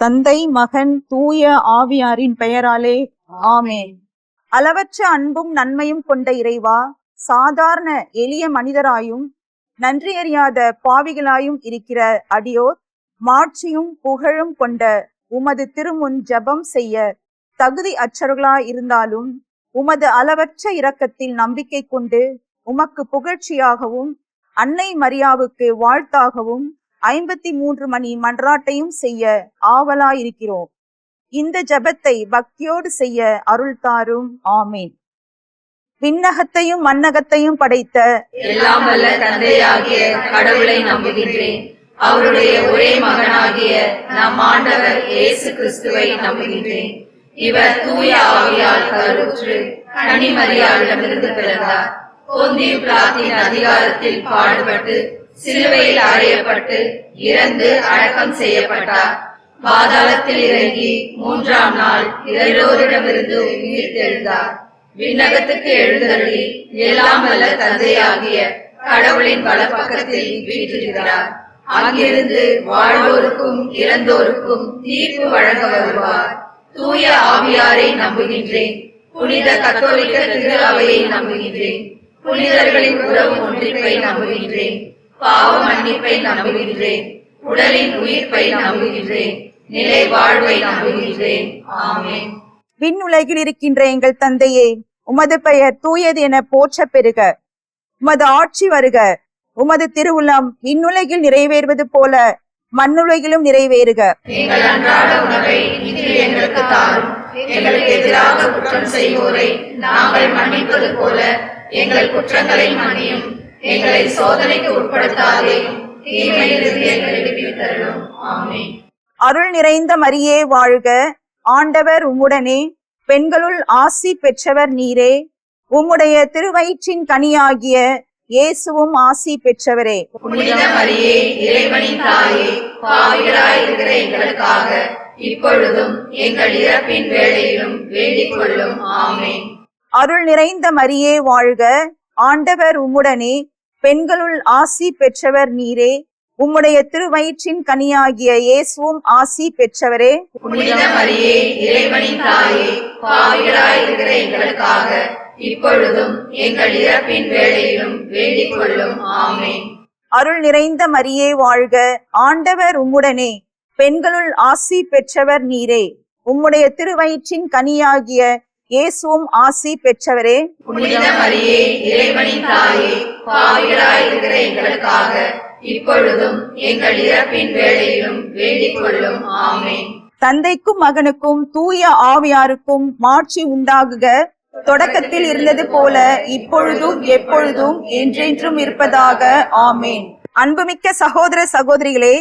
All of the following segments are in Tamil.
தந்தை, மகன், தூய ஆவியாரின் பெயராலே ஆமென். அளவற்ற அன்பும் நன்மையும் கொண்ட இறைவா, சாதாரண எளிய மனிதராயும் நன்றியறியாத பாவிகளாயும் இருக்கிற அடியோர் மாட்சியும் புகழும் கொண்ட உமது திருமுன் ஜெபம் செய்ய தகுதி அற்றவர்களாய் இருந்தாலும் உமது அளவற்ற இரக்கத்தில் நம்பிக்கை கொண்டு உமக்கு புகழ்ச்சியாகவும் அன்னை மரியாவுக்கு வாழ்த்தாகவும் 53 மணி மன்றாட்டையும் செய்ய ஆவலாயிருக்கிறோம். இந்த ஜெபத்தை பக்தியோடு செய்ய அருள் தாரும். ஆமீன். விண்ணகத்தையும் மண்ணகத்தையும் படைத்த எல்லாம் வல்ல தந்தையாகிய கடவுளை நம்புகின்றேன். அவருடைய ஒரே மகனாகிய நம் ஆண்டவர் இயேசு கிறிஸ்துவை நம்புகின்றேன். இவர் தூய ஆவியால் கருவுற்று கன்னிமரியாளிடமிருந்து பிறந்தார். பொந்தியு பிலாத்தின் அதிகாரத்தில் பாடுபட்டு சிலுவையில் அறையப்பட்டு இறந்து அடக்கம் செய்யப்பட்டார். பாதாளத்தில் இறங்கி 3ஆம் நாள் இறைவனிடமிருந்து உயிர் தெழுந்தார். விண்ணகத்துக்கு எழுந்தருளி எல்லாம் வல்ல தந்தையாகிய கடவுளின் வலப்பக்கத்தில் வீற்றிருக்கிறார். அங்கிருந்து வாழ்வோருக்கும் இறந்தோருக்கும் தீர்ப்பு வழங்க வருவார். தூய ஆவியாரை நம்புகின்றேன். புனித கத்தோலிக்க திரு அவையை நம்புகின்றேன். புனிதர்களின் உறவு ஒன்றிப்பை நம்புகின்றேன். பாவ மன்னிப்பை நம்புகின்றேன். உடலின் உயிர்ப்பை நம்புகின்றேன். நிலை வாழ்வை நம்புகின்றேன். ஆமென். விண்ணுலகில் இருக்கின்ற எங்கள் தந்தையே, உமது பெயர் தூயது என போற்ற பெறுக. உமது ஆட்சி வருக. உமது திருவுளம் விண்ணுலகில் நிறைவேறுவது போல மண்ணுலகிலும் நிறைவேறுக. எங்கள் அன்றாட உணவை இன்று எங்களுக்கு தாரும். எங்களுக்கு எதிராக குற்றம் செய்வோரை நாங்கள் மன்னிப்பது போல எங்கள் குற்றங்களை மன்னியும். எங்களை சோதனைக்கு உட்படுத்தாதேயும், தீமையிலிருந்து எங்களை விடுவித்தருளும். ஆமென். அருள் நிறைந்த மரியே வாழ்க. ஆண்டவர் உம்முடனே, பெண்களுள் ஆசி பெற்றவர் நீரே. உம்முடைய திருவயிற்றின் கனியாகிய இயேசுவும் ஆசி பெற்றவரே. புனித மரியே, இறைவனின் தாயே, பாவிகளாய் இருக்கிற எங்களுக்காக இப்பொழுதும் எங்கள் இறப்பின் வேளையிலும் வேண்டிக் கொள்ளும். ஆமென். அருள் நிறைந்த மரியே வாழ்க. ஆண்டவர் உம்முடனே, பெண்களுள் ஆசி பெற்றவர் நீரே. உம்முடைய திருவயிற்றின் கனியாகிய இயேசுவும் ஆசி பெற்றவரே. புனித மரியே, இறைவனின் தாயே, பாவிகளாய் இருக்கிற எங்களுக்காக இப்பொழுதும் எங்கள் இறப்பின் வேளையிலும் வேண்டிக் கொள்ளும். ஆமென். அருள் நிறைந்த மரியே வாழ்க. ஆண்டவர் உம்முடனே, பெண்களுள் ஆசி பெற்றவர் நீரே. உம்முடைய திருவயிற்றின் கனியாகிய இயேசுவும் ஆசி பெற்றவரே. புனித மரியே, இறைவனின் தாயே, பாவிகளாய் இருக்கிற எங்களுக்காக இப்பொழுதும் எங்கள் இறப்பின் வேளையிலும் வேண்டிக் கொள்ளும். ஆமென். தந்தைக்கும் மகனுக்கும் தூய ஆவியாருக்கும் மாட்சி உண்டாகுக. தொடக்கத்தில் இருந்தது போல இப்பொழுதும் எப்பொழுதும் என்றென்றும் இருப்பதாக. ஆமேன். அன்புமிக்க சகோதர சகோதரிகளே,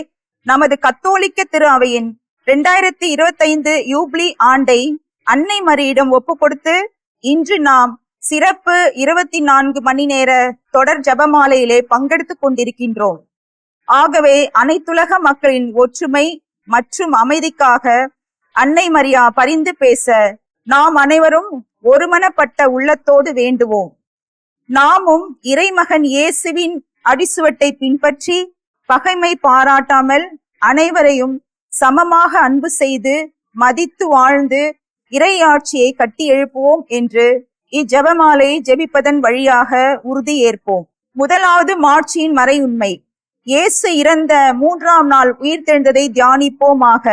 நமது கத்தோலிக்க திரு அவையின் 2025 யூப்ளி ஆண்டை அன்னை மரியிடம் ஒப்பு கொடுத்து இன்று நாம் சிறப்பு 24 மணி நேர தொடர் ஜபமாலையிலே பங்கெடுத்துக் கொண்டிருக்கின்றோம். ஆகவே அனைத்துலக மக்களின் ஒற்றுமை மற்றும் அமைதிக்காக அன்னை மரியா பரிந்து பேச நாம் அனைவரும் ஒருமனப்பட்ட உள்ளத்தோடு வேண்டுவோம். நாமும் இறைமகன் இயேசுவின் அடிசுவட்டை பின்பற்றி பகைமை பாராட்டாமல் அனைவரையும் சமமாக அன்பு செய்து மதித்து வாழ்ந்து இறையாட்சியை கட்டி எழுப்புவோம் என்று இஜபமாலை ஜெபிப்பதன் வழியாக உறுதி ஏற்போம். முதலாவது மாட்சியின் மறை உண்மை. இயேசு இறந்த 3ஆம் நாள் உயிர்த்தெழுந்ததை தியானிப்போமாக.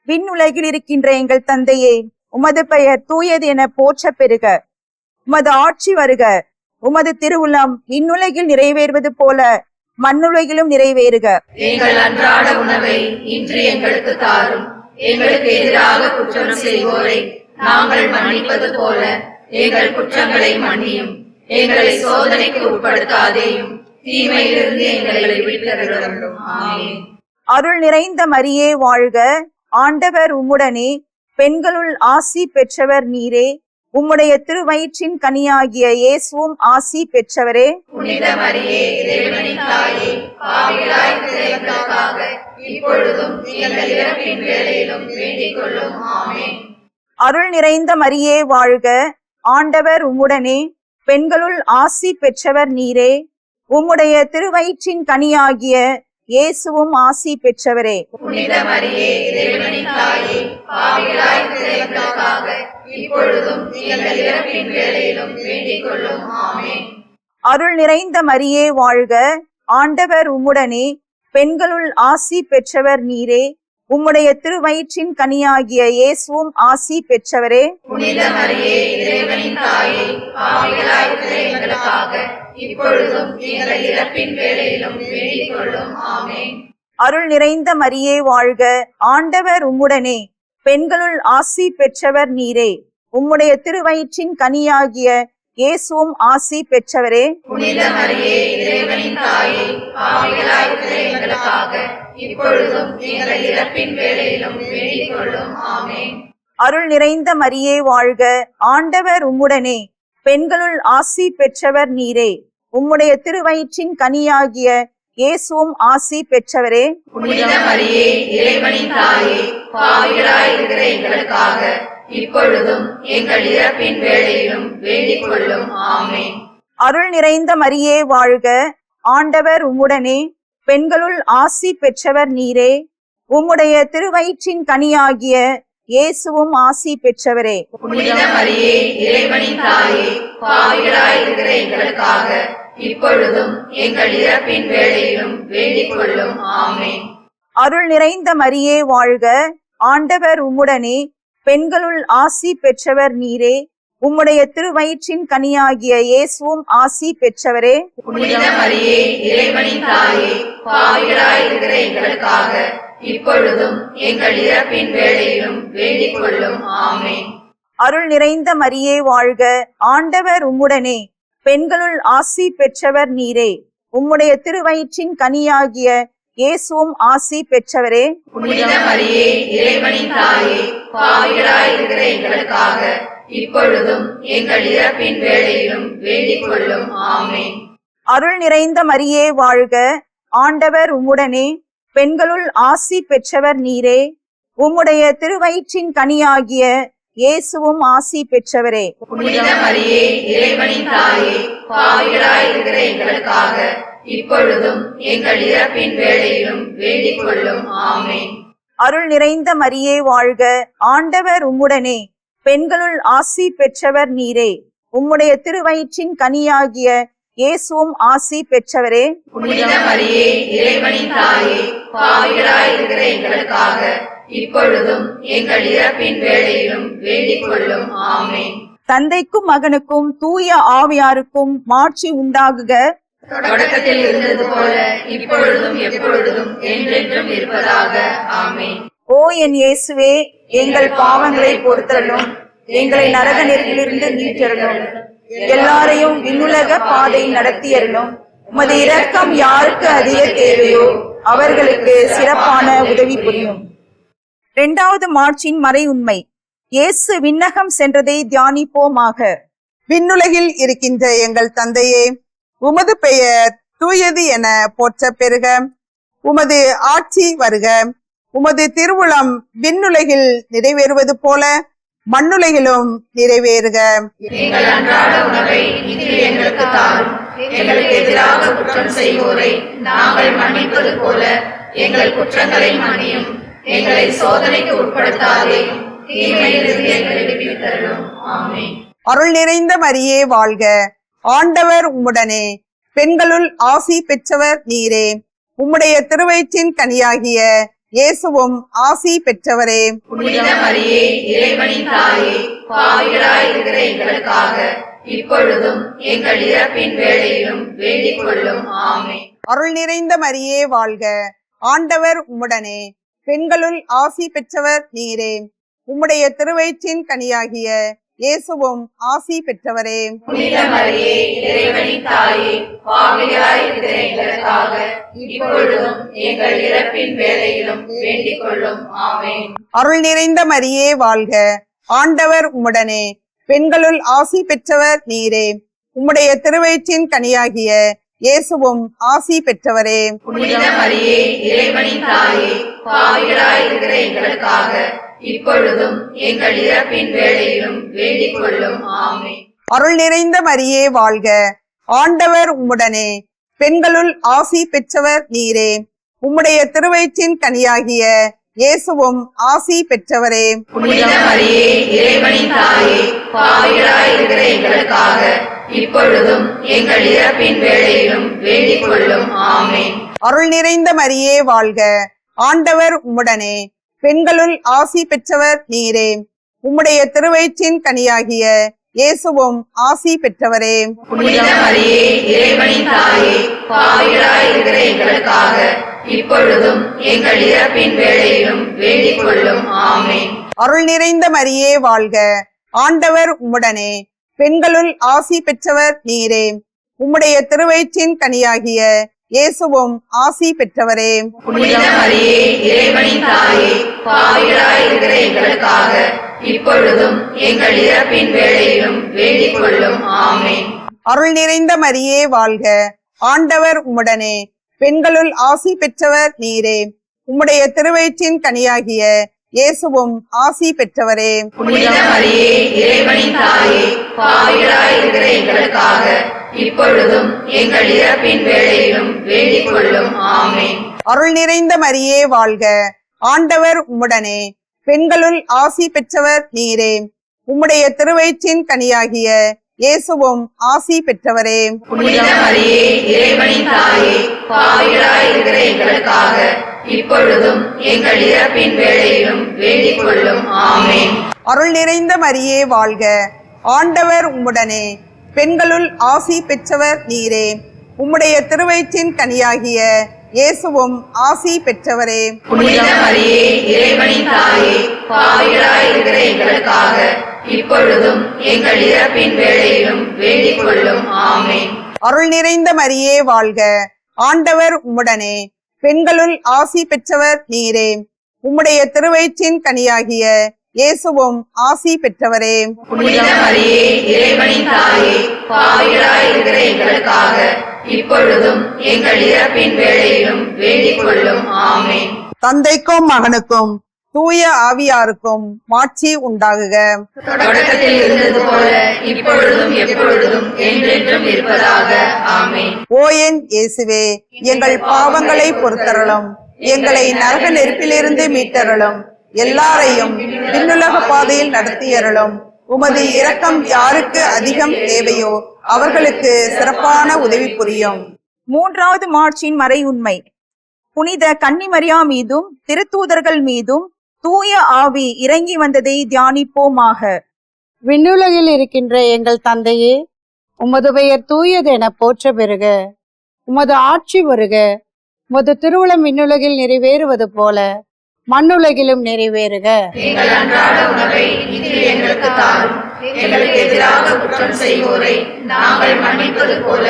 விண்ணுலகில் இருக்கின்ற எங்கள் தந்தையே, உமது பெயர் தூயது என போற்ற பெறுக. உமது ஆட்சி வருக. உமது திருவுளம் விண்ணுலகில் நிறைவேறுவது போல மண்ணுலகிலும் நிறைவேறுக. எங்கள் அன்றாட உணவை இன்று எங்களுக்கு தாரும். எங்களுக்கு எதிராக குற்றம் செய்வோரை நாங்கள் மன்னிப்பது போல எங்கள் குற்றங்களை மன்னியும். எங்களை சோதனைக்கு உட்படுத்தாதேயும், தீமையிலிருந்து எங்களை விடுவித்தருளும். ஆமென். அருள் நிறைந்த மரியே வாழ்க. ஆண்டவர் உம்முடனே, பெண்களுள் ஆசி பெற்றவர் நீரே. உம்முடைய திருவயிற்றின் கனியாகிய இயேசுவும் ஆசி பெற்றவரே. புனித மரியே, இறைவனின் தாயே, பாவிகளாய் இருக்கிற எங்களுக்காக இப்பொழுதும் எங்கள் இறப்பின் வேளையிலும் வேண்டிக் கொள்ளும். ஆமென். அருள் நிறைந்த மரியே வாழ்க. ஆண்டவர் உம்முடனே, பெண்களுள் ஆசி பெற்றவர் நீரே. உம்முடைய திருவயிற்றின் கனியாகிய இயேசுவும் ஆசி பெற்றவரே. புனித மரியே, இறைவனின் தாயே, பாவிகளாய் இருக்கிற எங்களுக்காக இப்பொழுதும் எங்கள் இறப்பின் வேளையிலும் வேண்டிக் கொள்ளும். ஆமென். அருள் நிறைந்த மரியே வாழ்க, ஆண்டவர் உம்முடனே, பெண்களுள் ஆசி பெற்றவர் நீரே. உம்முடைய திருவயிற்றின் கனியாகிய இயேசுவும் ஆசி பெற்றவரே. புனித மரியே, இறைவனின் தாயே, பாவிகளாய் இருக்கிற எங்களுக்காக இப்பொழுதும் எங்கள் இறப்பின் வேளையிலும் வேண்டிக் கொள்ளும். ஆமென். அருள் நிறைந்த மரியே வாழ்க, ஆண்டவர் உம்முடனே, பெண்களுள் ஆசி பெற்றவர் நீரே. உம்முடைய திருவயிற்றின் கனியாகிய இயேசுவும் ஆசி பெற்றவரே. புனித மரியே, இறைவனின் தாயே, பாவிகளாய் இருக்கிற எங்களுக்காக இப்பொழுதும் எங்கள் இறப்பின் வேளையிலும் வேண்டிக் கொள்ளும். ஆமென். அருள் நிறைந்த மரியே வாழ்க, ஆண்டவர் உம்முடனே, பெண்களுள் ஆசி பெற்றவர் நீரே. உம்முடைய திருவயிற்றின் கனியாகிய இயேசுவும் ஆசி பெற்றவரே. புனித மரியே, இறைவனின் தாயே, பாவிகளாய் இருக்கிற எங்களுக்காக இப்பொழுதும் எங்கள் இறப்பின் வேளையிலும் வேண்டிக் கொள்ளும். ஆமென். அருள் நிறைந்த மரியே வாழ்க, ஆண்டவர் உம்முடனே, பெண்களுள் ஆசி பெற்றவர் நீரே. உம்முடைய திருவயிற்றின் கனியாகிய இயேசுவும் ஆசி பெற்றவரே. புனித மரியே, இறைவனின் தாயே, பாவிகளாய் இருக்கிற எங்களுக்காக இப்பொழுதும் எங்கள் இறப்பின் வேளையிலும் வேண்டிக் கொள்ளும். ஆமென். அருள் நிறைந்த மரியே வாழ்க, ஆண்டவர் உம்முடனே, பெண்களுள் ஆசி பெற்றவர் நீரே. உம்முடைய திருவயிற்றின் கனியாகிய இயேசுவும் ஆசி பெற்றவரே. புனித மரியே, இறைவனின் தாயே, பாவிகளாய் இருக்கிற எங்களுக்காக இப்பொழுதும் எங்கள் இறப்பின் வேளையிலும் வேண்டிக் கொள்ளும். ஆமென். அருள் நிறைந்த மரியே வாழ்க, ஆண்டவர் உம்முடனே, பெண்களுள் ஆசி பெற்றவர் நீரே. உம்முடைய திருவயிற்றின் கனியாகிய இயேசுவும் ஆசி பெற்றவரே. புனித மரியே, இறைவனின் தாயே, பாவிகளாய் இருக்கிற எங்களுக்காக இப்பொழுதும் எங்கள் இறப்பின் வேளையிலும் வேண்டிக் கொள்ளும். ஆமென். அருள் நிறைந்த மரியே வாழ்க, ஆண்டவர் உம்முடனே, பெண்களுள் ஆசி பெற்றவர் நீரே. உம்முடைய திருவயிற்றின் கனியாகிய இயேசுவும் ஆசி பெற்றவரே. புனித மரியே, இறைவனின் தாயே, பாவிகளாய் இருக்கிற எங்களுக்காக இப்பொழுதும் எங்கள் இறப்பின் வேளையிலும் வேண்டிக் கொள்ளும். ஆமென். அருள் நிறைந்த மரியே வாழ்க, ஆண்டவர் உம்முடனே, பெண்களுள் ஆசி பெற்றவர் நீரே. உம்முடைய திருவயிற்றின் கனியாகிய இயேசுவும் ஆசி பெற்றவரே. புனித மரியே, இறைவனின் தாயே, பாவிகளாய் இருக்கிற எங்களுக்காக இப்பொழுதும் எங்கள் இறப்பின் வேளையிலும் வேண்டிக் கொள்ளும். ஆமென். தந்தைக்கும் மகனுக்கும் தூய ஆவியாருக்கும் மாட்சி உண்டாகுக. தொடக்கத்தில் இருந்தது போல இப்பொழுதும் எப்பொழுதும் என்றென்றும் இருப்பதாக. ஆமென். ஓ என் இயேசுவே, எங்கள் பாவங்களை பொறுத்தருளும், எங்களை நரக நெருப்பிலிருந்து மீட்டருளும், எல்லாரையும் விண்ணுலக பாதை நடத்தியருளும். உமது இரக்கம் யாருக்கு அதிக தேவையோ அவர்களுக்கு சிறப்பான உதவி புரியும். இரண்டாவது மாட்சியின் மறை உண்மை. இயேசு விண்ணகம் சென்றதை தியானிப்போமாக. விண்ணுலகில் இருக்கின்ற எங்கள் தந்தையே, உமது பெயர் தூயது என போற்ற பெறுக. உமது ஆட்சி வருக. உமது திருவுளம் விண்ணுலகில் நிறைவேறுவது போல மண்ணுலகிலும் நிறைவேறுக. எங்கள் அன்றாட உணவை இன்று எங்களுக்கு தாரும். எங்களுக்கு எதிராக குற்றம் செய்வோரை நாங்கள் மன்னிப்பது போல எங்கள் குற்றங்களை மன்னியும். எங்களை சோதனைக்கு உட்படுத்தாதேயும், தீமையிலிருந்து எங்களை விடுவித்தருளும். ஆமென். அருள் நிறைந்த மரியே வாழ்க, ஆண்டவர் உம்முடனே, பெண்களுள் ஆசி பெற்றவர் நீரே. உம்முடைய திருவயிற்றின் கனியாகிய இயேசுவும் ஆசி பெற்றவரே. புனித மரியே, இறைவனின் தாயே, பாவிகளாய் இருக்கிற எங்களுக்காக இப்பொழுதும் எங்கள் இறப்பின் வேளையிலும் வேண்டிக் கொள்ளும். ஆமென். அருள் நிறைந்த மரியே வாழ்க, ஆண்டவர் உம்முடனே, பெண்களுள் ஆசி பெற்றவர் நீரே. உம்முடைய திருவயிற்றின் கனியாகிய இயேசுவும் ஆசி பெற்றவரே. புனித மரியே, இறைவனின் தாயே, பாவிகளாய் இருக்கிற எங்களுக்காக இப்பொழுதும் எங்கள் இறப்பின் வேளையிலும் வேண்டிக் கொள்ளும். ஆமென். அருள் நிறைந்த மரியே வாழ்க, ஆண்டவர் உம்முடனே, பெண்களுள் ஆசி பெற்றவர் நீரே. உம்முடைய திருவயிற்றின் கனியாகிய இயேசுவும் ஆசி பெற்றவரே. புனித மரியே, இறைவனின் தாயே, பாவிகளாய் இருக்கிற எங்களுக்காக இப்பொழுதும் எங்கள் இறப்பின் வேளையிலும் வேண்டிக் கொள்ளும். ஆமென். அருள் நிறைந்த மரியே வாழ்க, ஆண்டவர் உம்முடனே, பெண்களுள் ஆசி பெற்றவர் நீரே. உம்முடைய திருவயிற்றின் கனியாகிய இயேசுவும் ஆசி பெற்றவரே. புனித மரியே, இறைவனின் தாயே, பாவிகளாய் இருக்கிற எங்களுக்காக இப்பொழுதும் எங்கள் இறப்பின் வேளையிலும் வேண்டிக் கொள்ளும். ஆமென். அருள் நிறைந்த மரியே வாழ்க, ஆண்டவர் உம்முடனே, பெண்களுள் ஆசி பெற்றவர் நீரே. உம்முடைய திருவயிற்றின் கனியாகிய இயேசுவும் ஆசி பெற்றவரே. புனித மரியே, இறைவனின் தாயே, பாவிகளாய் இருக்கிற எங்களுக்காக இப்பொழுதும் எங்கள் இறப்பின் வேளையிலும் வேண்டிக் கொள்ளும். ஆமென். அருள் நிறைந்த மரியே வாழ்க, ஆண்டவர் உம்முடனே, பெண்களுள் ஆசி பெற்றவர் நீரே. உம்முடைய திருவயிற்றின் கனியாகிய இயேசுவும் ஆசி பெற்றவரே. புனித மரியே, இறைவனின் தாயே, பாவிகளாய் இருக்கிற எங்களுக்காக இப்பொழுதும் எங்கள் இறப்பின் வேளையிலும் வேண்டிக் கொள்ளும். ஆமென். அருள் நிறைந்த மரியே வாழ்க, ஆண்டவர் உம்முடனே, பெண்களுள் ஆசி பெற்றவர் நீரே. உம்முடைய திருவயிற்றின் கனியாகிய இயேசுவும் ஆசி பெற்றவரே. புனித மரியே, இறைவனின் தாயே, பாவிகளாய் இருக்கிற எங்களுக்காக இப்பொழுதும் எங்கள் இறப்பின் வேளையிலும் வேண்டிக் கொள்ளும். ஆமென். அருள் நிறைந்த மரியே வாழ்க, ஆண்டவர் உம்முடனே, பெண்களுள் ஆசி பெற்றவர் நீரே. உம்முடைய திருவயிற்றின் கனியாகிய இயேசுவும் ஆசி பெற்றவரே. புனித மரியே, இறைவனின் தாயே, பாவிகளாய் இருக்கிற எங்களுக்காக இப்பொழுதும் எங்கள் இறப்பின் வேளையிலும் வேண்டிக் கொள்ளும். ஆமென். அருள் நிறைந்த மரியே வாழ்க, ஆண்டவர் உம்முடனே, பெண்களுள் ஆசி பெற்றவர் நீரே. உம்முடைய திருவயிற்றின் கனியாகிய இயேசுவும் ஆசி பெற்றவரே. புனித மரியே, இறைவனின் தாயே, பாவிகளாய் இருக்கிற எங்களுக்காக இப்பொழுதும் எங்கள் இறப்பின் வேளையிலும் வேண்டிக் கொள்ளும். ஆமென். அருள் நிறைந்த மரியே வாழ்க, ஆண்டவர் உம்முடனே, பெண்களுள் ஆசி பெற்றவர் நீரே. உம்முடைய திருவயிற்றின் கனியாகிய இயேசுவும் ஆசி பெற்றவரே. புனித மரியே, இறைவனின் தாயே, பாவிகளாய் இருக்கிற எங்களுக்காக இப்பொழுதும் எங்கள் இறப்பின் வேளையிலும் வேண்டிக் கொள்ளும். ஆமென். தந்தைக்கும் மகனுக்கும் தூய ஆவியாருக்கும் மாட்சி உண்டாகுக. தொடக்கத்தில் இருந்தது போல இப்பொழுதும் எப்பொழுதும் என்றென்றும் இருப்பதாக. ஆமென். ஓ என் இயேசுவே, எங்கள் பாவங்களை பொறுத்தருளும், எங்களை நரக நெருப்பிலிருந்து மீட்டருளும், எல்லாரையும் விண்ணுலக பாதையில் நடத்தியருளும். உமது இரக்கம் யாருக்கு அதிகம் தேவையோ அவர்களுக்கு சிறப்பான உதவி புரியும். மூன்றாவது மாட்சியின் மறை உண்மை. புனித கன்னிமரியா மீதும் திருத்தூதர்கள் மீதும் தூய ஆவி இறங்கி வந்ததை தியானிப்போமாக. விண்ணுலகில் இருக்கின்ற எங்கள் தந்தையே, உமது பெயர் தூயது என போற்ற பெறுக. உமது ஆட்சி வருக. உமது திருவுளம் விண்ணுலகில் நிறைவேறுவது போல மண்ணுலகிலும் நிறைவேறுக. எங்கள் அன்றாட உணவை இன்று எங்களுக்கு தாரும். எங்களுக்கு எதிராக குற்றம் செய்வோரை நாங்கள் மன்னிப்பது போல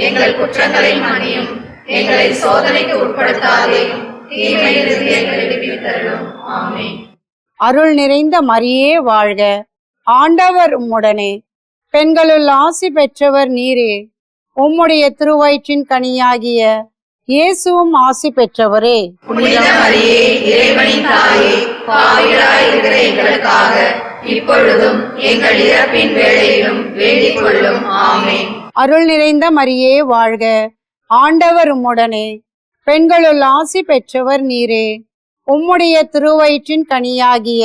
எங்கள் குற்றங்களை மன்னியும். எங்களை சோதனைக்கு உட்படுத்தாதேயும், தீமையிலிருந்து எங்களை விடுவித்தருளும். ஆமென். அருள் நிறைந்த மரியே வாழ்க, ஆண்டவர் உம்முடனே, பெண்களுள் ஆசி பெற்றவர் நீரே. உம்முடைய திருவயிற்றின் கனியாகிய இயேசுவும் ஆசி பெற்றவரே. புனித மரியே, இறைவனின் தாயே, பாவிகளாய் இருக்கிற எங்களுக்காக இப்பொழுதும் எங்கள் இறப்பின் வேளையிலும் வேண்டிக் கொள்ளும். ஆமென். அருள் நிறைந்த மரியே வாழ்க, ஆண்டவர் உம்முடனே, பெண்களுள் ஆசி பெற்றவர் நீரே. உம்முடைய திருவயிற்றின் கனியாகிய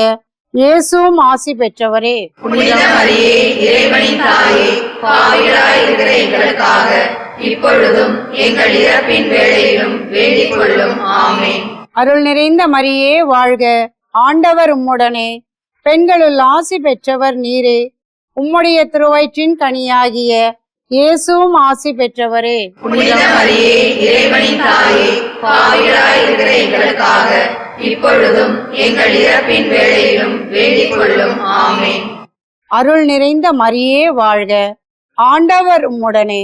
இயேசுவும் ஆசி பெற்றவரே. புனித மரியே, இறைவனின் தாயே, பாவிகளாய் இருக்கிற எங்களுக்காக இப்பொழுதும் எங்கள் இறப்பின் வேளையிலும் வேண்டிக் கொள்ளும். ஆமென். அருள் நிறைந்த மரியே வாழ்க, ஆண்டவர் உம்முடனே, பெண்களுள் ஆசி பெற்றவர் நீரே. உம்முடைய திருவயிற்றின் கனியாகிய இயேசுவும் ஆசி பெற்றவரே. புனித மரியே, இறைவனின் தாயே, பாவிகளாய் இருக்கிற எங்களுக்காக இப்பொழுதும் எங்கள் இறப்பின் வேளையிலும் வேண்டிக் கொள்ளும். ஆமென். அருள் நிறைந்த மரியே வாழ்க, ஆண்டவர் உம்முடனே,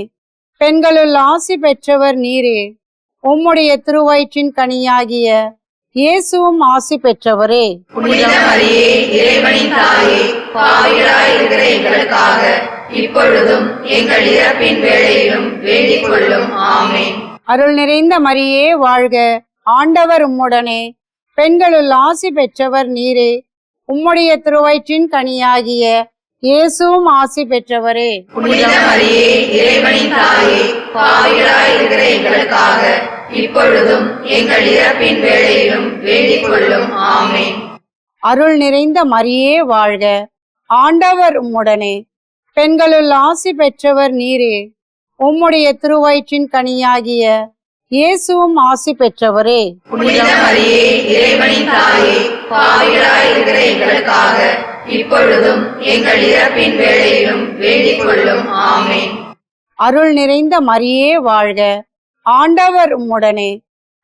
பெண்களுள் ஆசி பெற்றவர் நீரே. உம்முடைய திருவயிற்றின் கனியாகிய இயேசுவும் ஆசி பெற்றவரே. புனித மரியே, இறைவனின் தாயே, பாவிகளாய் இருக்கிற எங்களுக்காக இப்பொழுதும் எங்கள் இறப்பின் வேளையிலும் வேண்டிக் கொள்ளும். ஆமென். அருள் நிறைந்த மரியே வாழ்க, ஆண்டவர் உம்முடனே, பெண்களுள் ஆசி பெற்றவர் நீரே. உம்முடைய திருவயிற்றின் கனியாகிய இயேசுவும் ஆசி பெற்றவரே. புனித மரியே, இறைவனின் தாயே, பாவிகளாய் இருக்கிற எங்களுக்காக இப்பொழுதும் எங்கள் இறப்பின் வேளையிலும் வேண்டிக் கொள்ளும். ஆமென். அருள் நிறைந்த மரியே வாழ்க, ஆண்டவர் உம்முடனே, பெண்களுள் ஆசி பெற்றவர் நீரே. உம்முடைய திருவயிற்றின் கனியாகிய இயேசுவும் ஆசி பெற்றவரே. புனித மரியே, இறைவனின் தாயே, பாவிகளாய் இருக்கிற எங்களுக்காக இப்பொழுதும் எங்கள் இறப்பின் வேளையிலும் வேண்டிக் கொள்ளும். ஆமென். அருள் நிறைந்த மரியே வாழ்க, ஆண்டவர் உம்முடனே,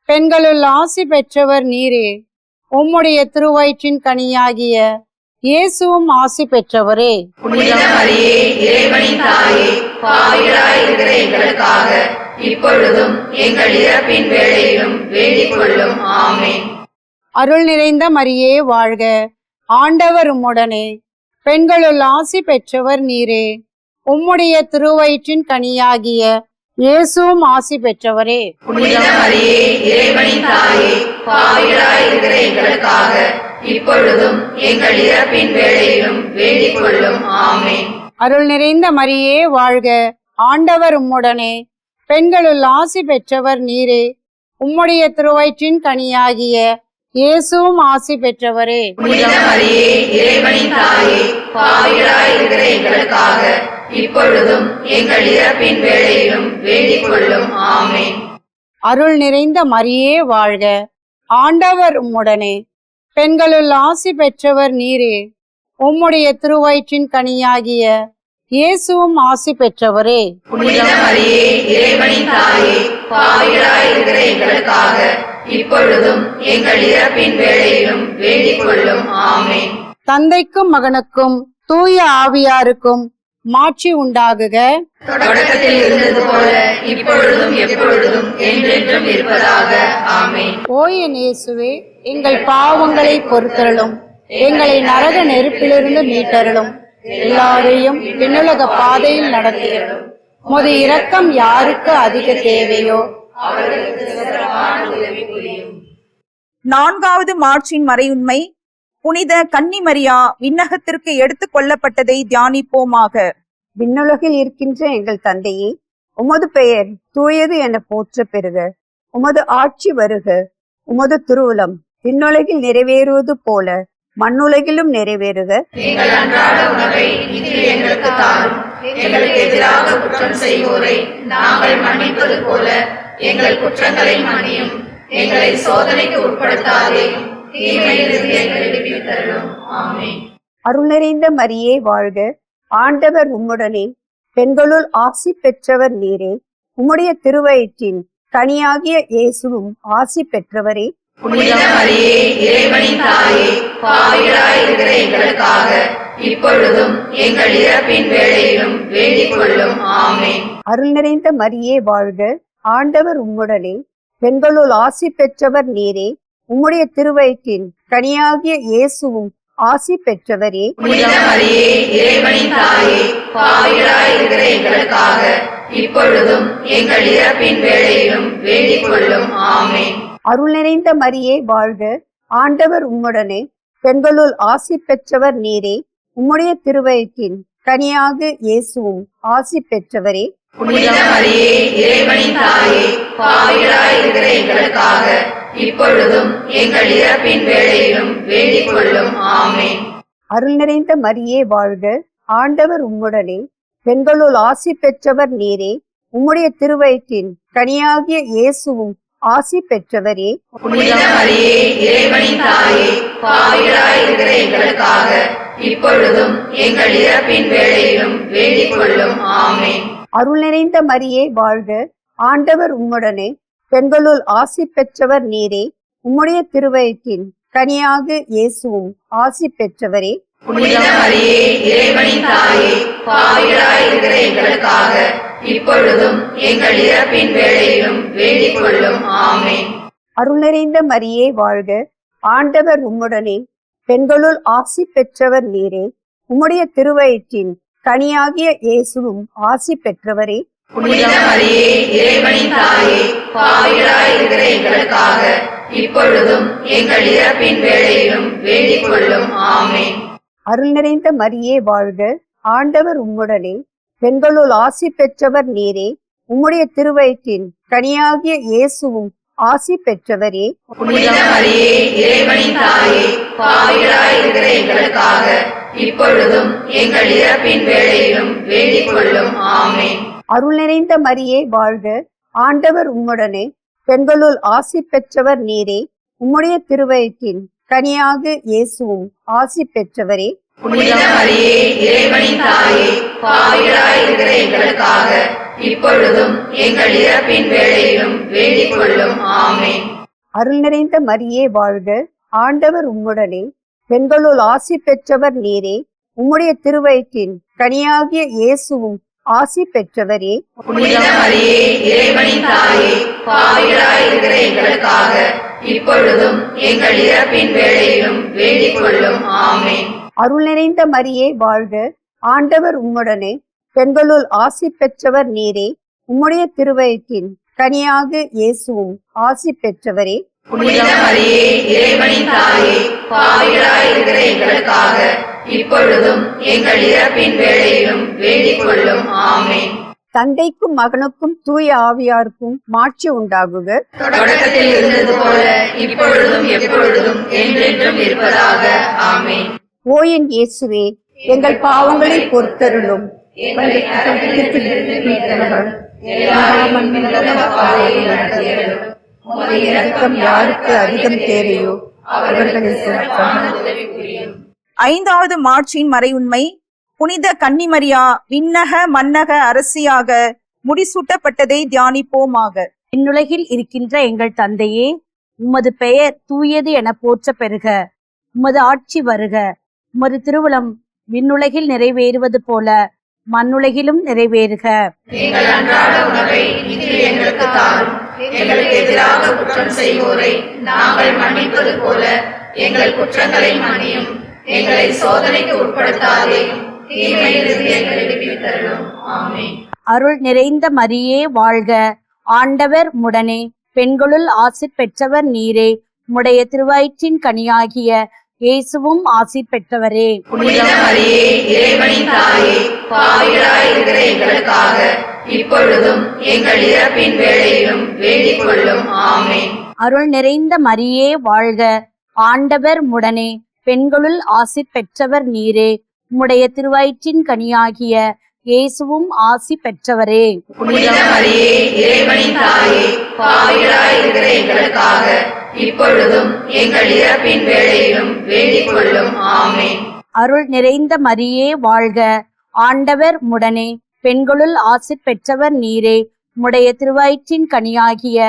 பெண்களுள் ஆசி பெற்றவர் நீரே. உம்முடைய திருவயிற்றின் கனியாகிய இயேசுவும் ஆசி பெற்றவரே. புனித மரியே, இறைவனின் தாயே, பாவிகளாய் இருக்கிற எங்களுக்காக இப்பொழுதும் எங்கள் இறப்பின் வேளையிலும் வேண்டிக் கொள்ளும். ஆமென். அருள் நிறைந்த மரியே வாழ்க, ஆண்டவர் உம்முடனே, பெண்களுள் ஆசி பெற்றவர் நீரே. உம்முடைய திருவயிற்றின் கனியாகிய இயேசுவும் ஆசி பெற்றவரே. புனித மரியே, இறைவனின் தாயே, பாவிகளாய் இருக்கிற எங்களுக்காக இப்பொழுதும் எங்கள் இறப்பின் வேளையிலும் வேண்டிக் கொள்ளும். ஆமென். அருள் நிறைந்த மரியே வாழ்க, ஆண்டவர் உம்முடனே, பெண்களுள் ஆசி பெற்றவர் நீரே. உம்முடைய திருவயிற்றின் கனியாகிய இயேசுவும் ஆசி பெற்றவரே. புனித மரியே, இறைவனின் தாயே, பாவிகளாய் இருக்கிற எங்களுக்காக இப்பொழுதும் எங்கள் இறப்பின் வேளையிலும் வேண்டிக் கொள்ளும். ஆமென். அருள் நிறைந்த மரியே வாழ்க, ஆண்டவர் உம்முடனே, பெண்களுள் ஆசி பெற்றவர் நீரே. உம்முடைய திருவயிற்றின் கனியாகிய இயேசுவும் ஆசி பெற்றவரே. புனித மரியே, இறைவனின் தாயே, பாவிகளாய் இருக்கிற எங்களுக்காக இப்பொழுதும் எங்கள் இறப்பின் வேளையிலும் வேண்டிக் கொள்ளும். ஆமென். தந்தைக்கும் மகனுக்கும் தூய ஆவியாருக்கும் மாட்சி உண்டாகுக. தொடக்கத்தில் இருந்தது போல இப்பொழுதும் எப்பொழுதும் என்றென்றும் இருப்பதாக. ஆமென். ஓ என் இயேசுவே, எங்கள் பாவங்களை பொறுத்தருளும், எங்களை நரக நெருப்பிலிருந்து மீட்டருளும், எல்லாரையும் விண்ணுலக பாதையில் நடத்தியருளும். உமது இரக்கம் யாருக்கு அதிக தேவையோ நான்காவது மார்ச்சின் மறையுண்மை, புனித கன்னிமரியா விண்ணகத்திற்கு எடுத்துக் கொள்ளப்பட்டதை தியானிப்போமாக. விண்ணுலகில் இருக்கின்ற எங்கள் தந்தையே, உமது பெயர் தூயது என போற்ற பெறுக. உமது ஆட்சி வருக. உமது திருவுளம் விண்ணுலகில் நிறைவேறுவது போல மண்ணுலகிலும் நிறைவேறுக. எங்கள் அன்றாட உணவை இன்று எங்களுக்கு தாரும். எங்களுக்கு எதிராக குற்றம் செய்வோரை நாங்கள் மன்னிப்பது போல எங்கள் குற்றங்களை மன்னியும். எங்களை சோதனைக்கு உட்படுத்தாதேயும், தீமையிலிருந்து எங்களை விடுவித்தருளும். ஆமென். அருள் நிறைந்த மரியே வாழ்க, ஆண்டவர் உம்முடனே, பெண்களுள் ஆசி பெற்றவர் நீரே. உம்முடைய திருவயிற்றின் கனியாகிய இயேசுவும் ஆசி பெற்றவரே. புனித மரியே, இறைவனின் தாயே, பாவிகளாய் இருக்கிற எங்களுக்காக இப்பொழுதும் எங்கள் இறப்பின் வேளையிலும் வேண்டிக் கொள்ளும். ஆமென். அருள் நிறைந்த மரியே வாழ்க, ஆண்டவர் உம்முடனே, பெண்களுள் ஆசி பெற்றவர் நீரே. உம்முடைய திருவயிற்றின் கனியாகிய இயேசுவும் ஆசி பெற்றவரே. புனித மரியே, இறைவனின் தாயே, பாவிகளாய் இருக்கிற எங்களுக்காக இப்பொழுதும் எங்கள் இறப்பின் வேளையிலும் வேண்டிக் கொள்ளும். ஆமென். அருள் நிறைந்த மரியே வாழ்க, ஆண்டவர் உம்முடனே, பெண்களுள் ஆசி பெற்றவர் நீரே. உம்முடைய திருவயிற்றின் கனியாக இயேசுவும் ஆசி பெற்றவரே. புனித மரியே, இறைவனின் தாயே, பாவிகளாய் இருக்கிற எங்களுக்காக இப்பொழுதும் எங்கள் இறப்பின் வேளையிலும் வேண்டிக் கொள்ளும். ஆமென். அருள் நிறைந்த மரியே வாழ்க, ஆண்டவர் உம்முடனே, பெண்களுள் ஆசி பெற்றவர் நீரே. உம்முடைய திருவயிற்றின் கனியாகிய இயேசுவும் ஆசி பெற்றவரே. புனித மரியே, இறைவனின் தாயே, பாவிகளாய் இருக்கிற எங்களுக்காக இப்பொழுதும் எங்கள் இறப்பின் வேளையிலும் வேண்டிக் கொள்ளும். ஆமென். அருள் நிறைந்த மரியே வாழ்க, ஆண்டவர் உம்முடனே, பெண்களுள் ஆசி பெற்றவர் நீரே. உம்முடைய திருவயிற்றின் கனியாக இயேசுவும் ஆசி பெற்றவரே. புனித மரியே, இறைவனின் தாயே, பாவிகளாய் இருக்கிற எங்களுக்காக இப்பொழுதும் எங்கள் இறப்பின் வேளையிலும் வேண்டிக் கொள்ளும். ஆமென். அருள் நிறைந்த மரியே வாழ்க, ஆண்டவர் உம்முடனே, பெண்களுள் ஆசி பெற்றவர் நீரே. உம்முடைய திருவயிற்றின் கனியாகிய இயேசுவும் ஆசி பெற்றவரே. புனித மரியே, இறைவனின் தாயே, பாவிகளாய் இருக்கிற எங்களுக்காக இப்பொழுதும் எங்கள் இறப்பின் வேளையிலும் வேண்டிக் கொள்ளும். ஆமென். அருள் நிறைந்த மரியே வாழ்க, ஆண்டவர் உம்முடனே, பெண்களுள் ஆசி பெற்றவர் நீரே. உம்முடைய திருவயிற்றின் கனியாகிய இயேசுவும் ஆசி பெற்றவரே. புனித மரியே, இறைவனின் தாயே, பாவிகளாய் இருக்கிற எங்களுக்காக இப்பொழுதும் எங்கள் இறப்பின் வேளையிலும் வேண்டிக் கொள்ளும். ஆமென். அருள் நிறைந்த மரியே வாழ்க, ஆண்டவர் உம்முடனே, பெண்களுள் ஆசி பெற்றவர் நீரே. உம்முடைய திருவயிற்றின் கனியாக இயேசுவும் ஆசி பெற்றவரே. புனித மரியே, இறைவனின் தாயே, பாவிகளாய் இருக்கிற எங்களுக்காக இப்பொழுதும் எங்கள் இறப்பின் வேளையிலும் வேண்டிக் கொள்ளும். ஆமென். அருள் நிறைந்த மரியே வாழ்க, ஆண்டவர் உம்முடனே, பெண்களுள் ஆசி பெற்றவர் நீரே. உம்முடைய திருவயிற்றின் கனியாகிய இயேசுவும் ஆசி பெற்றவரே. புனித மரியே, இறைவனின் தாயே, பாவிகளாய் இருக்கிற எங்களுக்காக இப்பொழுதும் எங்கள் இறப்பின் வேளையிலும் வேண்டிக் கொள்ளும். ஆமென். அருள் நிறைந்த மரியே வாழ்க, ஆண்டவர் உம்முடனே, பெண்களுள் ஆசி பெற்றவர் நீரே. உம்முடைய திருவயிற்றின் கனியாக இயேசுவும் ஆசி பெற்றவரே. புனித மரியே, இறைவனின் தாயே, பாவிகளாய் இருக்கிற எங்களுக்காக இப்பொழுதும் எங்கள் இறப்பின் வேளையிலும் வேண்டிக் கொள்ளும். ஆமென். தந்தைக்கும் மகனுக்கும் தூய ஆவியாருக்கும் மாட்சி உண்டாகுக. தொடக்கத்தில் இருந்தது போல இப்பொழுதும் எப்பொழுதும் என்றென்றும் இருப்பதாக. ஆமென். ஓ என் இயேசுவே, எங்கள் பாவங்களை பொறுத்தருளும். எங்களை நரகத்திலிருந்து மீட்டருளும். எல்லா மண்ணுலக பாதையில் நடத்தியருளும். உமது இரக்கம் யாருக்கு அதிகம் தேவையோ அவர்களுக்கு உதவி புரியும். ஐந்தாவது மாட்சியின் மறையுண்மை. புனித கன்னிமரியா விண்ணக மன்னக அரசியாக முடிசூட்டப்பட்டதை தியானிப்போமாக. விண்ணுலகில் இருக்கின்ற எங்கள் தந்தையே, உமது பெயர் தூயது என போற்ற பெறுக. உமது ஆட்சி வருக. உமது திருவுளம் விண்ணுலகில் நிறைவேறுவது போல மண்ணுலகிலும் நிறைவேறுக. எங்கள் அன்றாட உணவை இன்று எங்களுக்கு தாரும். எங்களுக்கு எதிராக குற்றம் செய்வோரை நாங்கள் மன்னிப்பது போல எங்கள் குற்றங்களை மன்னியும். எங்களை சோதனைக்கு உட்படுத்தாதேயும், தீமையிலிருந்து எங்களை விடுவித்தருளும். ஆமென். அருள் நிறைந்த மரியே வாழ்க, ஆண்டவர் உம்முடனே, பெண்களுள் ஆசி பெற்றவர் நீரே. உம்முடைய திருவயிற்றின் கனியாகிய இயேசுவும் ஆசி பெற்றவரே. புனித மரியே, இறைவனின் தாயே, பாவிகளாய் இருக்கிற எங்களுக்காக இப்பொழுதும் எங்கள் இறப்பின் வேளையிலும் வேண்டிக் கொள்ளும். ஆமென். அருள் நிறைந்த மரியே வாழ்க, ஆண்டவர் உம்முடனே, பெண்களுள் ஆசி பெற்றவர் நீரே. உம்முடைய திருவயிற்றின் கனியாகிய இயேசுவும் ஆசி பெற்றவரே. புனித மரியே, இறைவனின் தாயே, பாவிகளாய் இருக்கிற எங்களுக்காக இப்பொழுதும் எங்கள் இறப்பின் வேளையிலும் வேண்டிக் கொள்ளும். ஆமென். அருள் நிறைந்த மரியே வாழ்க, ஆண்டவர் உம்முடனே, பெண்களுள் ஆசி பெற்றவர் நீரே. உம்முடைய திருவயிற்றின் கனியாகிய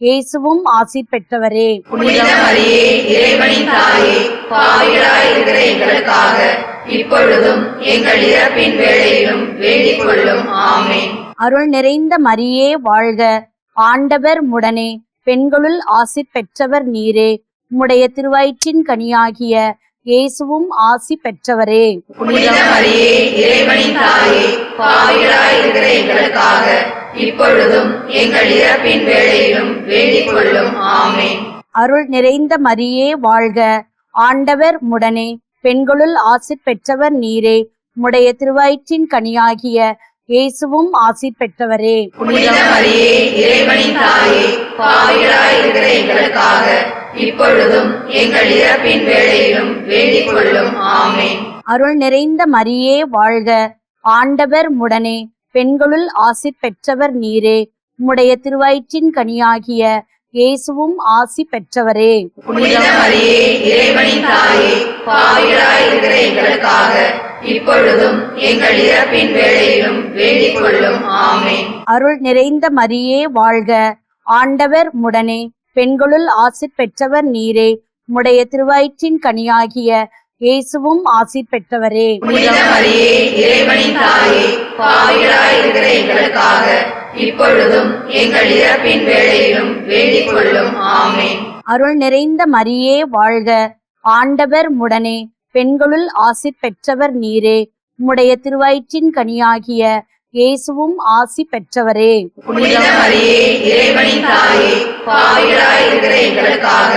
இயேசுவும் ஆசி பெற்றவரே. புனித மரியே, இறைவனின் தாயே, பாவிகளாய் இருக்கிற எங்களுக்காக இப்பொழுதும் எங்கள் இறப்பின் வேளையிலும் வேண்டிக் கொள்ளும். ஆமென். அருள் நிறைந்த மரியே வாழ்க, ஆண்டவர் உம்முடனே, பெண்களுள் ஆசி பெற்றவர் நீரே. உம்முடைய திருவயிற்றின் கனியாகிய இயேசுவும் ஆசி பெற்றவரே. புனித மரியே, இறைவனின் தாயே, பாவிகளாய் இருக்கிற எங்களுக்காக இப்பொழுதும் எங்கள் இறப்பின் வேளையிலும் வேண்டிக் கொள்ளும். ஆமென். அருள் நிறைந்த மரியே வாழ்க, ஆண்டவர் உம்முடனே, பெண்களுள் ஆசி பெற்றவர் நீரே. உம்முடைய திருவயிற்றின் கனியாகிய இயேசுவும் ஆசி பெற்றவரே. புனித மரியே, இறைவனின் தாயே, பாவிகளாய் இருக்கிற எங்களுக்காக இப்பொழுதும் எங்கள் இறப்பின் வேளையிலும் வேண்டிக் கொள்ளும். ஆமென். அருள் நிறைந்த மரியே வாழ்க, ஆண்டவர் உம்முடனே, பெண்களுள் ஆசி பெற்றவர் நீரே. உம்முடைய திருவயிற்றின் கனியாகிய இயேசுவும் ஆசி பெற்றவரே. புனித மரியே, இறைவனின் தாயே, பாவிகளாய் இருக்கிற எங்களுக்காக இப்பொழுதும் எங்கள் இறப்பின் வேளையிலும் வேண்டிக் கொள்ளும். ஆமென். அருள் நிறைந்த மரியே வாழ்க, ஆண்டவர் உம்முடனே, பெண்களுள் ஆசி பெற்றவர் நீரே. உம்முடைய திருவயிற்றின் கனியாகிய இயேசுவும் ஆசி பெற்றவரே. புனித மரியே, இறைவனின் தாயே, பாவிகளாய் இருக்கிற எங்களுக்காக இப்பொழுதும் எங்கள் இறப்பின் வேளையிலும் வேண்டிக் கொள்ளும். ஆமென். அருள் நிறைந்த மரியே வாழ்க, ஆண்டவர் உம்முடனே, பெண்களுள் ஆசி பெற்றவர் நீரே. உம்முடைய திருவயிற்றின் கனியாகிய இயேசுவும் ஆசி பெற்றவரே. புனித மரியே, இறைவனின் தாயே, பாவிகளாய் இருக்கிற எங்களுக்காக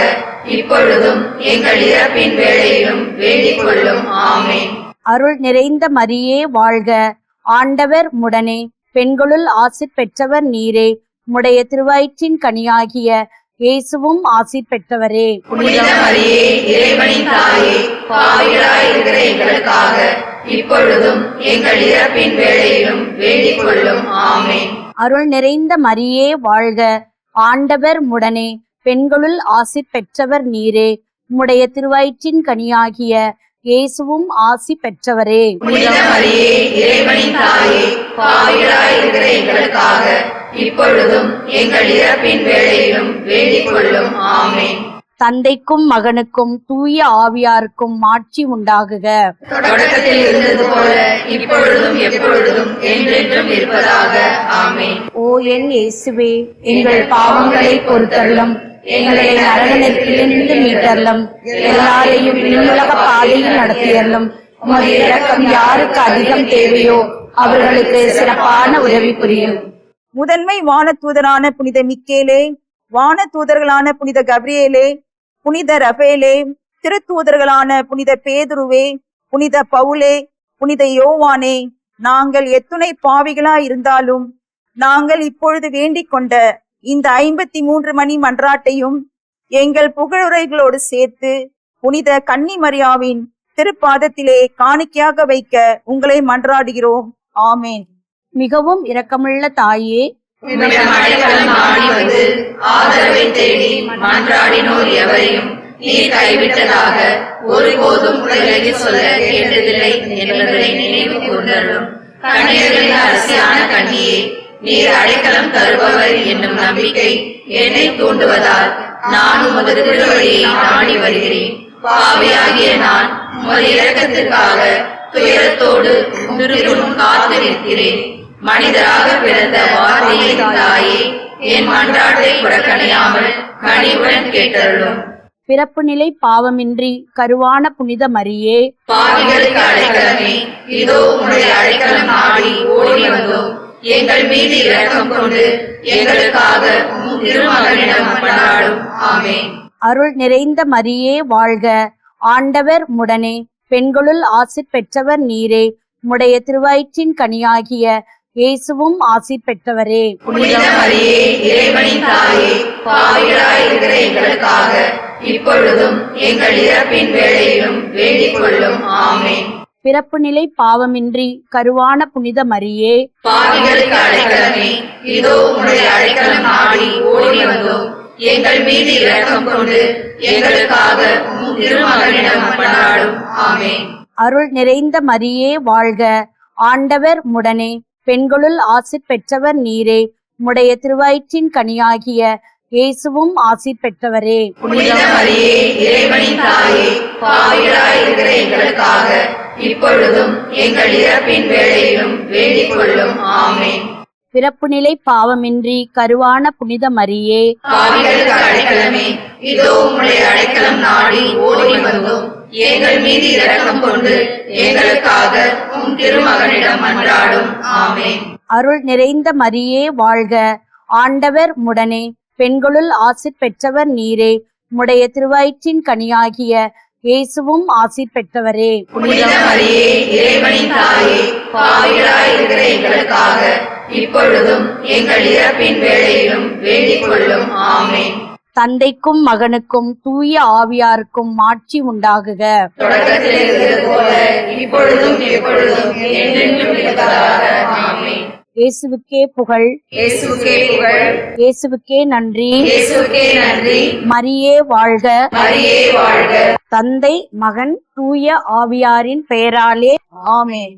இப்பொழுதும் எங்கள் இறப்பின் வேளையிலும் வேண்டிக் கொள்ளும். ஆமென். அருள் நிறைந்த மரியே வாழ்க, ஆண்டவர் உம்முடனே, பெண்களுள் ஆசீர் பெற்றவர் நீரே. உம்முடைய திருவயிற்றின் கனியாகிய இயேசுவும் ஆசீர் பெற்றவரே. புனித மரியே, இறைவனின் தாயே, பாவிகளாய் இருக்கிற எங்களுக்காக இப்பொழுதும் எங்கள் இறப்பின் வேளையிலும் வேண்டிக் கொள்ளும். ஆமென். அருள் நிறைந்த மரியே வாழ்க. ஆண்டவர் உடனே பெண்களுள் ஆசீர் பெற்றவர் நீரே. உம்முடைய திருவயிற்றின் கனியாகிய இயேசுவும் ஆசி பெற்றவரே. புனித மரியே, இறைவனின் தாயே, பாவிகளாய் இருக்கிற எங்களுக்காக இப்பொழுதும் எங்கள் இறப்பின் வேளையிலும் வேண்டிக் கொள்ளும். ஆமென். தந்தைக்கும் மகனுக்கும் தூய ஆவியாருக்கும் மாட்சி உண்டாகுக. தொடக்கத்தில் இருந்தது போல இப்பொழுதும் எப்பொழுதும் என்றென்றும் இருப்பதாக. ஆமென். ஓ என் இயேசுவே, எங்கள் பாவங்களை பொறுத்தருளும், எங்களை நரக நெருப்பிலிருந்து மீட்டருளும், எல்லாரையும் விண்ணுலக பாதையில் நடத்தியருளும். உமது இரக்கம் யாருக்கு அதிகம் தேவையோ அவர்களுக்கு சிறப்பான உதவி புரியும். முதன்மை வானதூதரான புனித மிக்கேலே, வானதூதர்களான புனித கப்ரியேலே, புனித ரபேலே, திருத்தூதர்களான புனித பேதுருவே, புனித பவுலே, புனித யோவானே, நாங்கள் எத்துணை பாவிகளாய் இருந்தாலும் நாங்கள் இப்பொழுது வேண்டிக் கொண்ட இந்த 53 மணி மன்றாட்டையும் எங்கள் புகழுரைகளோடு சேர்த்து புனித கன்னி மரியாவின் திருப்பாதத்திலே காணிக்கையாக வைக்க உங்களை மன்றாடுகிறோம். ஆமேன். மிகவும் இரக்கமுள்ள தாயே, உம்முடைய மழைக்காலம் நாடி வந்து ஆதரவை தேடி மன்றாடினோர் எவரையும் நீர் கைவிட்டதாக ஒருபோதும் விலகி சொல்ல கேட்டதில்லை என்பதை நினைவு கூர்ந்தருளும். கன்னியர்களின் அரசியான கன்னியே, நீர் அடைக்கலம் தருபவர் என்னும் நம்பிக்கை என்னை தூண்டுவதால் நான் உமது திருவழியை நாடி வருகிறேன். பாவியாகிய நான் உமது இரக்கத்திற்காக துயரத்தோடு திருமுன் காத்து நிற்கிறேன். மனிதராக பிறந்த வார்த்தையின் தாயே, என் மன்றாட்டை புறக்கணியாமல் கனிவுடன் கேட்டருளும். பிறப்பு நிலை பாவமின்றி கருவான புனித மரியே, பாவிகளுக்கு அடைக்கலமே, இதோ உம்முடைய அடைக்கலம் நாடி ஓடி வந்தோம். எங்கள் மீது இரக்கம் கொண்டு எங்களுக்காக உம் திருமகனிடம் மன்றாடும். ஆமென். அருள் நிறைந்த மரியே வாழ்க. ஆண்டவர் உடனே பெண்களுள் ஆசீர் பெற்றவர் நீரே. உம்முடைய திருவயிற்றின் கனியாகிய இயேசுவும் ஆசீர் பெற்றவரே. புனித மரியே, இறைவனின் தாயே, பாவிகளாய் இருக்கிற எங்களுக்காக இப்பொழுதும் எங்கள் இறப்பின் வேளையிலும் வேண்டிக் கொள்ளும். ஆமென். பிறப்பு நிலை பாவமின்றி கருவான புனித மரியே, பாவிகளுக்கு அடைக்கலமே, இதோ உம்முடைய அடைக்கலம் நாடி ஓடி வந்தோம். எங்கள் மீது இரக்கம் கொண்டு எங்களுக்காக உம் திருமகனிடம் மன்றாடும். ஆமென். அருள் நிறைந்த மரியே வாழ்க. ஆண்டவர் உடனே பெண்களுள் ஆசீர் பெற்றவர் நீரே. உம்முடைய திருவயிற்றின் கனியாகிய இயேசுவும் ஆசீர் பெற்றவரே. புனித மரியே, இறைவனின் தாயே, பாவிகளாய் இருக்கிற எங்களுக்காக இப்பொழுதும் எங்கள் இறப்பின் வேளையிலும் வேண்டிக் கொள்ளும். ஆமென். பிறப்பு நிலை பாவமின்றி கருவான புனித மரியே, பாவிகளுக்கு அடைக்கலமே, இதோ உம்முடைய அடைக்கலம் நாடி ஓடி வந்தோம். எங்கள் மீது இரக்கம் கொண்டு எங்களுக்காக உம் திருமகனிடம் மன்றாடும். ஆமென். அருள் நிறைந்த மரியே வாழ்க. ஆண்டவர் உடனே பெண்களுள் ஆசீர் பெற்றவர் நீரே. உம்முடைய திருவயிற்றின் கனியாகிய இயேசுவும் ஆசீர் பெற்றவரே. புனித மரியே, இறைவனின் தாயே, பாவிகளாய் இருக்கிற எங்களுக்காக இப்பொழுதும் எங்கள் இறப்பின் வேளையிலும் வேண்டிக் கொள்ளும். ஆமென். தந்தைக்கும் மகனுக்கும் தூய ஆவியாருக்கும் மாட்சி உண்டாகுக. தொடக்கத்தில் இருந்தது போல இப்பொழுதும் எப்பொழுதும் என்றென்றும் இருப்பதாக. ஆமென். இயேசுவுக்கே புகழ், இயேசுவுக்கே புகழ், இயேசுவுக்கே நன்றி. இயேசுவுக்கே நன்றி. மரியே வாழ்க. மரியே வாழ்க. தந்தை மகன் தூய ஆவியாரின் பெயராலே ஆமென்.